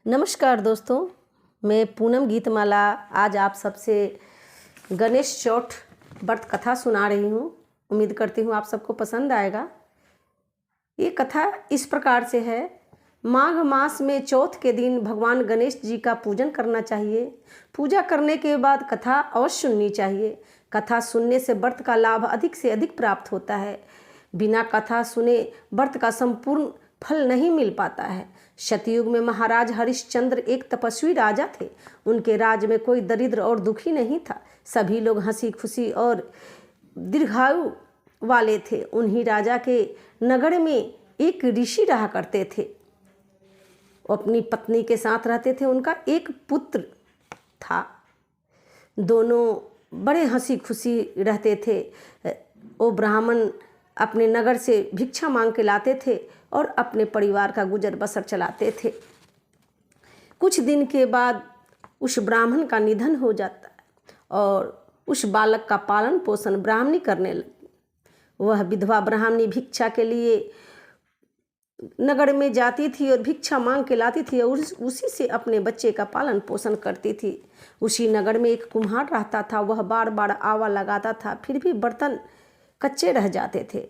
नमस्कार दोस्तों, मैं पूनम गीतमाला आज आप सबसे गणेश चौथ व्रत कथा सुना रही हूँ। उम्मीद करती हूँ आप सबको पसंद आएगा। ये कथा इस प्रकार से है। माघ मास में चौथ के दिन भगवान गणेश जी का पूजन करना चाहिए। पूजा करने के बाद कथा अवश्य सुननी चाहिए। कथा सुनने से व्रत का लाभ अधिक से अधिक प्राप्त होता है। बिना कथा सुने व्रत का संपूर्ण फल नहीं मिल पाता है। सतयुग में महाराज हरिश्चंद्र एक तपस्वी राजा थे। उनके राज में कोई दरिद्र और दुखी नहीं था। सभी लोग हंसी खुशी और दीर्घायु वाले थे। उन्हीं राजा के नगर में एक ऋषि रहा करते थे। वो अपनी पत्नी के साथ रहते थे। उनका एक पुत्र था। दोनों बड़े हंसी खुशी रहते थे। वो ब्राह्मण अपने नगर से भिक्षा मांग के लाते थे और अपने परिवार का गुजर बसर चलाते थे। कुछ दिन के बाद उस ब्राह्मण का निधन हो जाता है और उस बालक का पालन पोषण ब्राह्मणी करने लगी। वह विधवा ब्राह्मणी भिक्षा के लिए नगर में जाती थी और भिक्षा मांग के लाती थी और उसी से अपने बच्चे का पालन पोषण करती थी। उसी नगर में एक कुम्हार रहता था। वह बार बार आवा लगाता था, फिर भी बर्तन कच्चे रह जाते थे।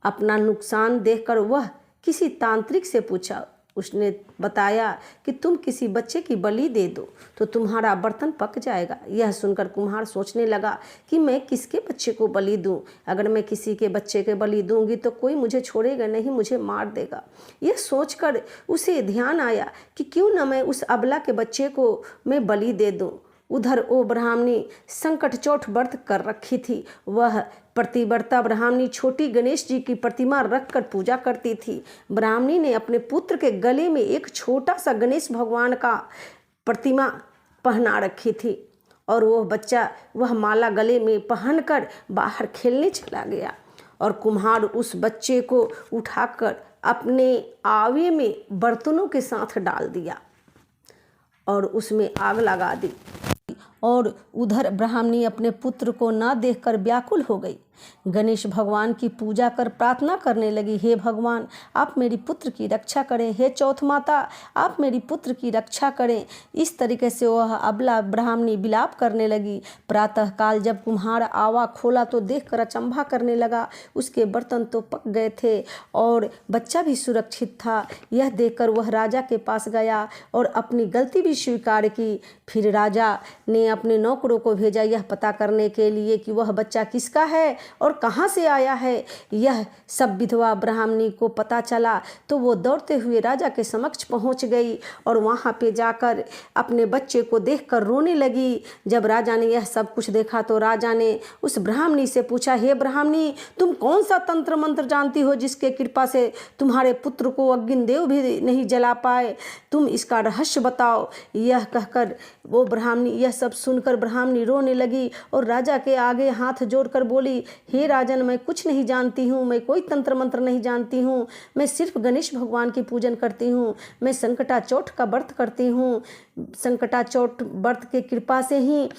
अपना नुकसान देखकर वह किसी तांत्रिक से पूछा। उसने बताया कि तुम किसी बच्चे की बलि दे दो तो तुम्हारा बर्तन पक जाएगा। यह सुनकर कुम्हार सोचने लगा कि मैं किसके बच्चे को बलि दूं। अगर मैं किसी के बच्चे के बलि दूंगी तो कोई मुझे छोड़ेगा नहीं, मुझे मार देगा। यह सोचकर उसे ध्यान आया कि क्यों न मैं उस अबला के बच्चे को मैं बलि दे दूं। उधर वो ब्राह्मणी संकट चौथ व्रत कर रखी थी। वह प्रतिव्रता ब्राह्मणी छोटी गणेश जी की प्रतिमा रखकर पूजा करती थी। ब्राह्मणी ने अपने पुत्र के गले में एक छोटा सा गणेश भगवान का प्रतिमा पहना रखी थी और वह माला गले में पहनकर बाहर खेलने चला गया और कुम्हार उस बच्चे को उठाकर अपने आवे में बर्तनों के साथ डाल दिया और उसमें आग लगा दी। और उधर ब्राह्मणी अपने पुत्र को न देखकर व्याकुल हो गई। गणेश भगवान की पूजा कर प्रार्थना करने लगी, हे भगवान आप मेरी पुत्र की रक्षा करें, हे चौथ माता आप मेरी पुत्र की रक्षा करें। इस तरीके से वह अबला ब्राह्मणी विलाप करने लगी। प्रातःकाल जब कुम्हार आवा खोला तो देखकर अचंभा करने लगा। उसके बर्तन तो पक गए थे और बच्चा भी सुरक्षित था। यह देखकर वह राजा के पास गया और अपनी गलती भी स्वीकार की। फिर राजा ने अपने नौकरों को भेजा यह पता करने के लिए कि वह बच्चा किसका है और कहाँ से आया है। यह सब विधवा ब्राह्मणी को पता चला तो वो दौड़ते हुए राजा के समक्ष पहुँच गई और वहाँ पे जाकर अपने बच्चे को देखकर रोने लगी। जब राजा ने यह सब कुछ देखा तो राजा ने उस ब्राह्मणी से पूछा, हे ब्राह्मणी तुम कौन सा तंत्र मंत्र जानती हो जिसके कृपा से तुम्हारे पुत्र को अग्निदेव भी नहीं जला पाए, तुम इसका रहस्य बताओ। यह कहकर वो ब्राह्मणी यह सब सुनकर ब्राह्मणी रोने लगी और राजा के आगे हाथ जोड़कर बोली, हे राजन मैं कुछ नहीं जानती हूँ, मैं कोई तंत्र मंत्र नहीं जानती हूँ, मैं सिर्फ गणेश भगवान की पूजन करती हूँ, मैं संकटा चौथ का व्रत करती हूँ। संकटा चौथ व्रत के कृपा से ही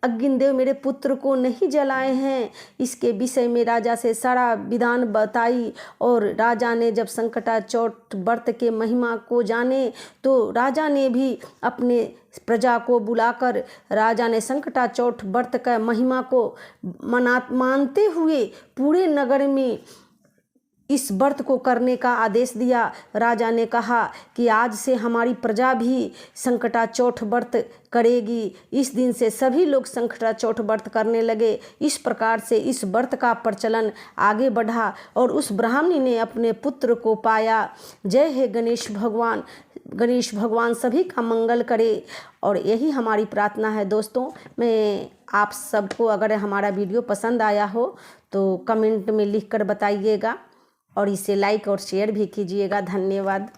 अग्निदेव मेरे पुत्र को नहीं जलाए हैं। इसके विषय में राजा से सारा विधान बताई और राजा ने जब संकटा चौथ व्रत के महिमा को जाने तो राजा ने भी अपने प्रजा को बुलाकर राजा ने संकटा चौथ व्रत का महिमा को मानते हुए पूरे नगर में इस व्रत को करने का आदेश दिया। राजा ने कहा कि आज से हमारी प्रजा भी संकटा चौथ व्रत करेगी। इस दिन से सभी लोग संकटा चौथ व्रत करने लगे। इस प्रकार से इस व्रत का प्रचलन आगे बढ़ा और उस ब्राह्मणी ने अपने पुत्र को पाया। जय हे गणेश भगवान। गणेश भगवान सभी का मंगल करे और यही हमारी प्रार्थना है। दोस्तों मैं आप सबको अगर हमारा वीडियो पसंद आया हो तो कमेंट में लिख कर बताइएगा और इसे लाइक और शेयर भी कीजिएगा। धन्यवाद।